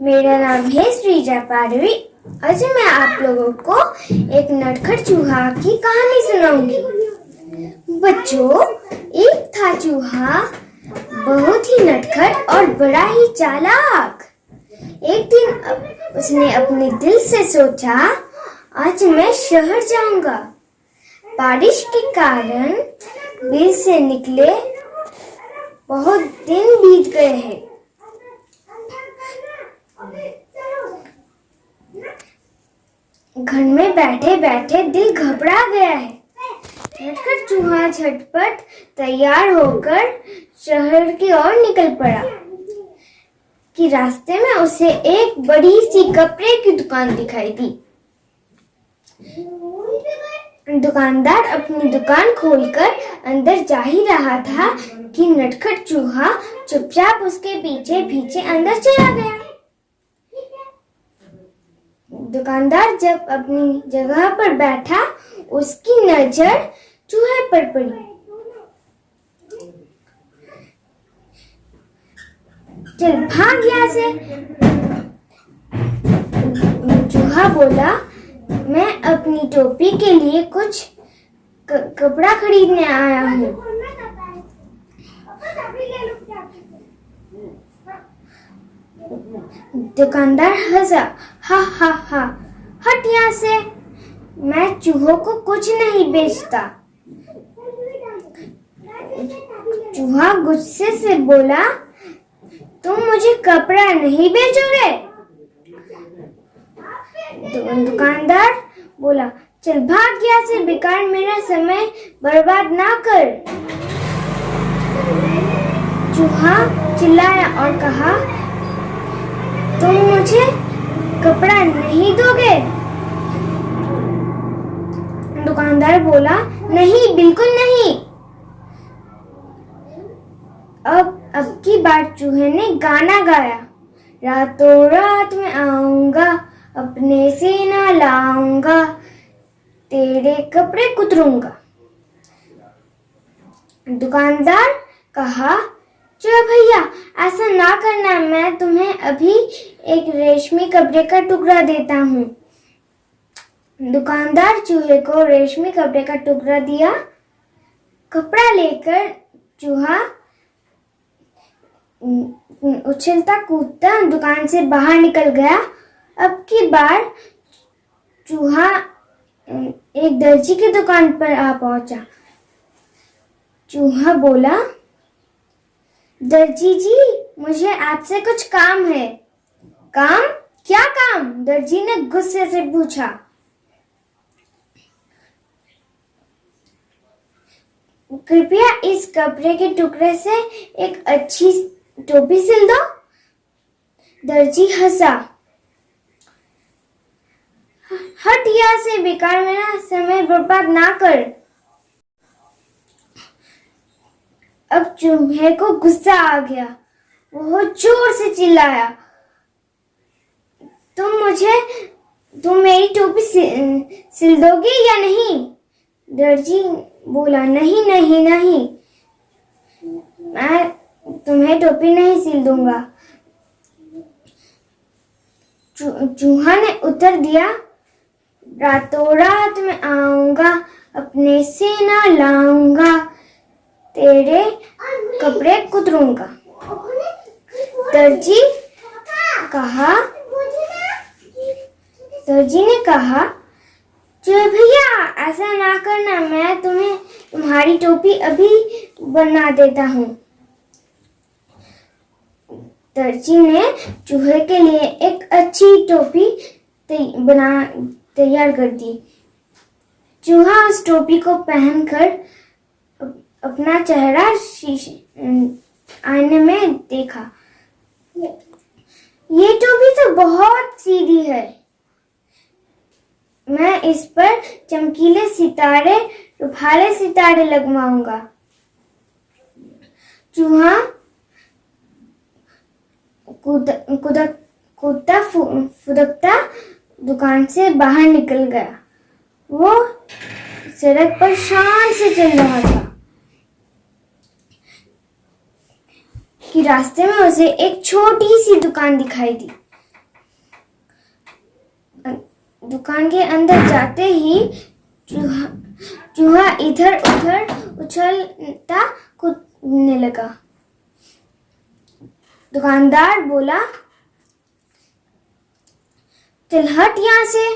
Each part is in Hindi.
मेरा नाम है श्रीजा पारवी। आज मैं आप लोगों को एक नटखट चूहा की कहानी सुनाऊंगी। बच्चों, एक था चूहा, बहुत ही नटखट और बड़ा ही चालाक। एक दिन उसने अपने दिल से सोचा, आज मैं शहर जाऊंगा। बारिश के कारण बिल से निकले बहुत दिन बीत गए हैं। घर में बैठे बैठे दिल घबरा गया है। नटखट चूहा झटपट तैयार होकर शहर की ओर निकल पड़ा कि रास्ते में उसे एक बड़ी सी कपड़े की दुकान दिखाई दी। दुकानदार अपनी दुकान खोलकर अंदर जा ही रहा था कि नटखट चूहा चुपचाप उसके पीछे पीछे अंदर चला गया। दुकानदार जब अपनी जगह पर बैठा, उसकी नजर चूहे पर पड़ी। चल भाग यहाँ से, चूहा बोला। मैं अपनी टोपी के लिए कुछ कपड़ा खरीदने आया हूँ। दुकानदार हंसा, हा हा हा, हट यहाँ से, मैं चूहों को कुछ नहीं बेचता। चूहा गुस्से से बोला, तुम मुझे कपड़ा नहीं बेचोगे? दुकानदार बोला, चल भाग यहाँ से, बेकार मेरा समय बर्बाद ना कर। चूहा चिल्लाया और कहा, तुम मुझे कपड़ा नहीं दोगे? दुकानदार बोला, नहीं, बिल्कुल नहीं। अब की बार चूहे ने गाना गाया, रातों रात में आऊंगा, अपने से ना लाऊंगा, तेरे कपड़े कुतरूंगा। दुकानदार कहा, चलो भैया, ऐसा ना करना, मैं तुम्हें अभी एक रेशमी कपड़े का टुकड़ा देता हूँ। दुकानदार चूहे को रेशमी कपड़े का टुकड़ा दिया। कपड़ा लेकर चूहा उछलता कूदता दुकान से बाहर निकल गया। अब की बार चूहा एक दर्जी की दुकान पर आ पहुंचा। चूहा बोला, दर्जी जी, मुझे आपसे कुछ काम है। काम? क्या काम? दर्जी ने गुस्से से पूछा। कृपया इस कपड़े के टुकड़े से एक अच्छी टोपी सिल दो। दर्जी हंसा, हट यहाँ से, बेकार मेरा समय बर्बाद ना कर। अब चूहे को गुस्सा आ गया। वो जोर से चिल्लाया, तुम मेरी टोपी सिल दोगे या नहीं? दर्जी बोला, नहीं नहीं नहीं, मैं तुम्हें टोपी नहीं सिल दूंगा। चूहा ने उत्तर दिया, रातों रात में आऊंगा, अपने से ना लाऊंगा, तेरे कपड़े कुतरूंगा। दर्जी ने कहा, चलो भैया, ऐसा ना करना, मैं तुम्हें तुम्हारी टोपी अभी बना देता हूँ। दर्जी ने चूहे के लिए एक अच्छी टोपी तैयार कर दी। चूहा उस टोपी को पहनकर अपना चेहरा आईने में देखा। ये टोपी तो बहुत सीधी है, मैं इस पर चमकीले सितारे, रुफाले सितारे लगवाऊंगा। चूहा कूदता फुदकता दुकान से बाहर निकल गया। वो सड़क पर शान से चल रहा था कि रास्ते में उसे एक छोटी सी दुकान दिखाई दी। दुकान के अंदर जाते ही चूहा चूहा इधर उधर उछलता कूदने लगा। दुकानदार बोला, चल हट यहाँ से,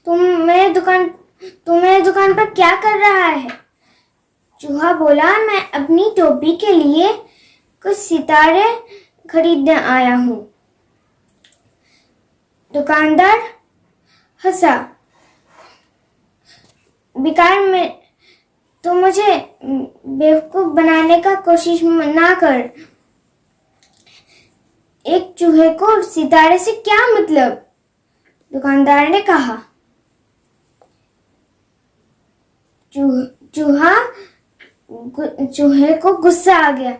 तुम्हें दुकान पर क्या कर रहा है? चूहा बोला, मैं अपनी टोपी के लिए कुछ सितारे खरीदने आया हूँ। दुकानदार हंसा, बेकार में तो मुझे बेवकूफ बनाने का कोशिश ना कर। एक चूहे को सितारे से क्या मतलब? दुकानदार ने कहा। चूहे को गुस्सा आ गया।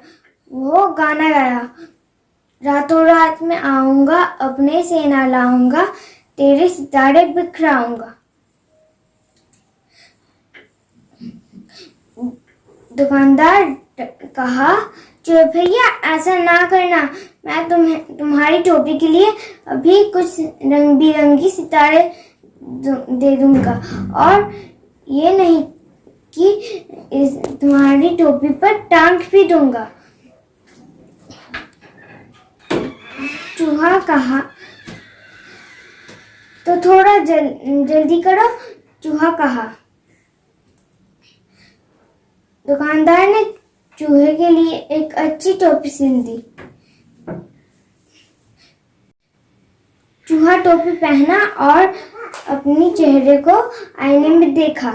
वो गाना गाया, रातों रात में आऊंगा, अपने सेना लाऊंगा, तेरे सितारे बिखराऊंगा। दुकानदार कहा, चूहे भैया ऐसा ना करना, मैं तुम्हारी टोपी के लिए अभी कुछ रंग बिरंगी सितारे दे दूंगा, और ये नहीं कि तुम्हारी टोपी पर टांग भी दूंगा। चूहा कहा, तो थोड़ा जल्दी करो। चूहा कहा। दुकानदार ने चूहे के लिए एक अच्छी टोपी सिल दी। चूहा टोपी पहना और अपने चेहरे को आईने में देखा।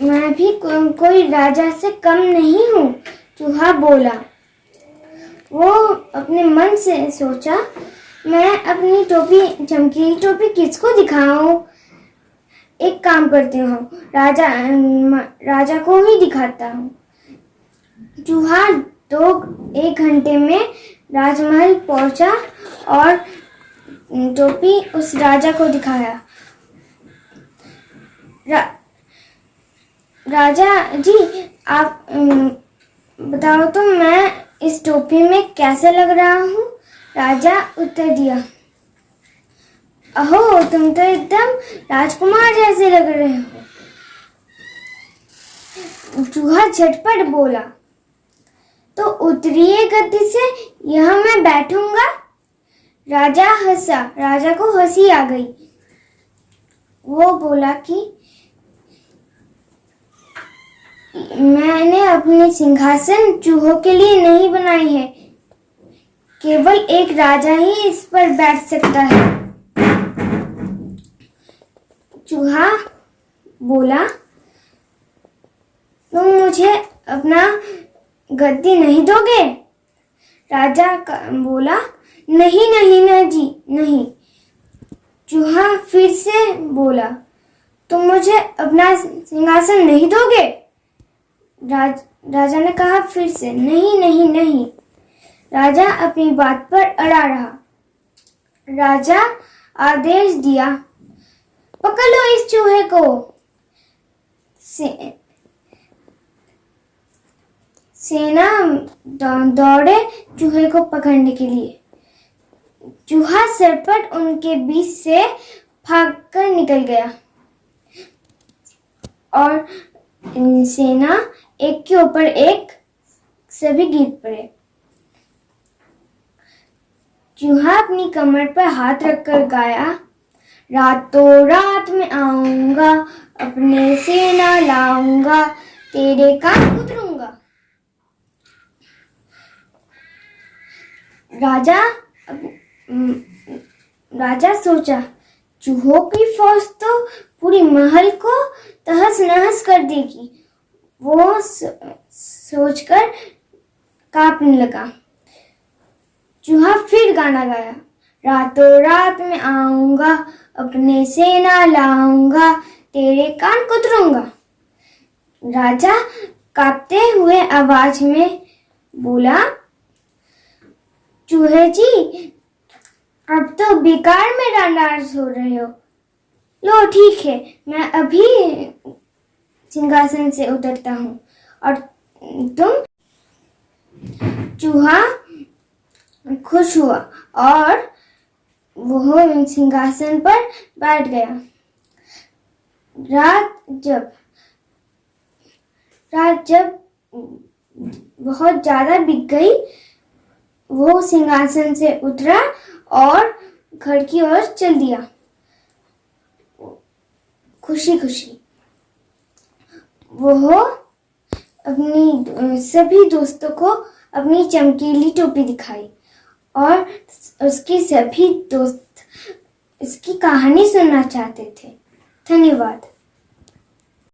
मैं भी कोई राजा से कम नहीं हूँ, चूहा बोला। वो अपने मन से सोचा, मैं अपनी टोपी, चमकीली टोपी किसको दिखाऊं? एक काम करती हूँ, राजा को ही दिखाता हूँ। चूहा 1 घंटे में राजमहल पहुंचा और टोपी उस राजा को दिखाया। राजा जी, आप बताओ तो मैं इस टोपी में कैसे लग रहा हूँ? राजा उत्तर दिया, अहो, तुम तो एकदम राजकुमार जैसे लग रहे हो। चूहा झटपट बोला, तो उतरिए गद्दी से, यहाँ मैं बैठूंगा। राजा हंसा। राजा को हंसी आ गई। वो बोला कि मैंने अपनी सिंहासन चूहों के लिए नहीं बनाई है, केवल एक राजा ही इस पर बैठ सकता है। चूहा बोला, तुम मुझे अपना गद्दी नहीं दोगे? राजा बोला, नहीं नहीं नहीं जी, नहीं। चूहा फिर से बोला, तुम मुझे अपना सिंहासन नहीं दोगे? राजा ने कहा फिर से, नहीं नहीं नहीं। राजा अपनी बात पर अड़ा रहा। राजा आदेश दिया, पकड़ लो इस चूहे को। सेना दौड़े चूहे को पकड़ने के लिए। चूहा सरपट उनके बीच से भागकर निकल गया और सेना एक के ऊपर एक सभी गिर पड़े। चूहा अपनी कमर पर हाथ रखकर गाया, रातों रात में आऊंगा, अपने सेना लाऊंगा, तेरे कान कुतरूंगा। राजा सोचा, चूहों की फौज तो पूरी महल को तहस नहस कर देगी। वो सोचकर कांपने लगा। चूहा फिर गाना गाया, रातों रात में आऊंगा, अपने सेना लाऊंगा, तेरे कान कुतरूंगा। राजा कांपते हुए आवाज में बोला, चूहे जी, अब तो बेकार में नाराज हो रहे हो। लो ठीक है, मैं अभी सिंहासन से उतरता हूँ और तुम। चूहा खुश हुआ और वह सिंहासन पर बैठ गया। रात जब बहुत ज्यादा बीत गई, वो सिंहासन से उतरा और घर की ओर चल दिया, खुशी खुशी। वह अपनी सभी दोस्तों को अपनी चमकीली टोपी दिखाई और उसके सभी दोस्त इसकी कहानी सुनना चाहते थे। धन्यवाद।